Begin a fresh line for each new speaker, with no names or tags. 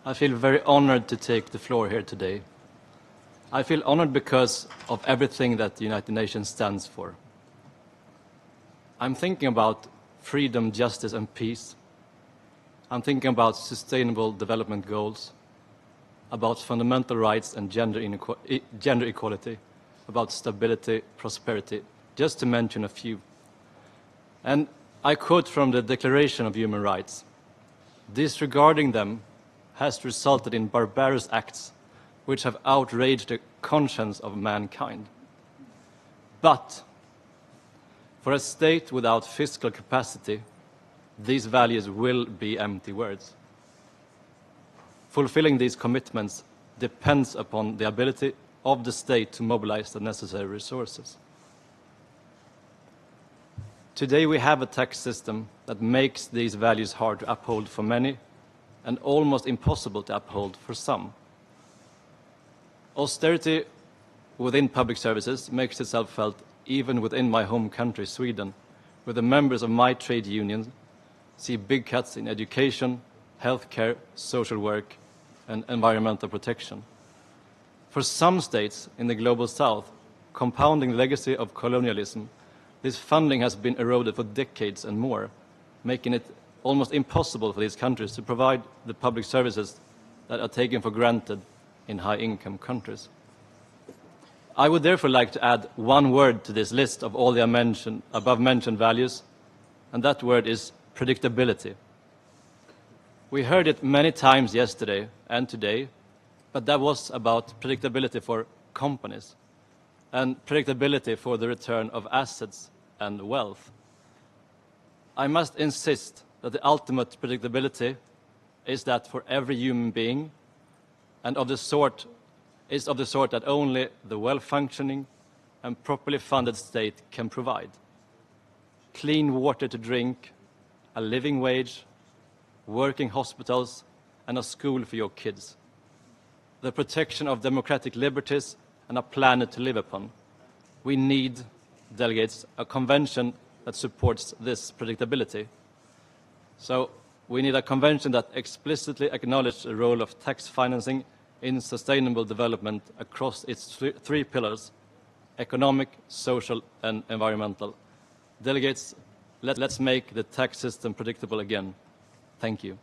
I feel very honored to take the floor here today. I feel honored because of everything that the United Nations stands for. I'm thinking about freedom, justice, and peace. I'm thinking about sustainable development goals, about fundamental rights and gender equality, about stability, prosperity, just to mention a few. And I quote from the Declaration of Human Rights: "Disregarding them has resulted in barbarous acts which have outraged the conscience of mankind. But for a state without fiscal capacity, these values will be empty words. Fulfilling these commitments depends upon the ability of the state to mobilize the necessary resources." Today we have a tax system that makes these values hard to uphold for many and almost impossible to uphold for some. Austerity within public services makes itself felt even within my home country, Sweden, where the members of my trade union see big cuts in education, healthcare, social work, and environmental protection. For some states in the global south, compounding the legacy of colonialism, this funding has been eroded for decades and more, making it almost impossible for these countries to provide the public services that are taken for granted in high-income countries. I would therefore like to add one word to this list of all the above-mentioned values, and that word is predictability. We heard it many times yesterday and today, but that was about predictability for companies and predictability for the return of assets and wealth. I must insist that the ultimate predictability is that for every human being, and of the sort that only the well-functioning and properly funded state can provide. Clean water to drink, a living wage, working hospitals, and a school for your kids. The protection of democratic liberties and a planet to live upon. We need, delegates, a convention that supports this predictability. So we need a convention that explicitly acknowledges the role of tax financing in sustainable development across its three pillars: economic, social, and environmental. Delegates, let's make the tax system predictable again. Thank you.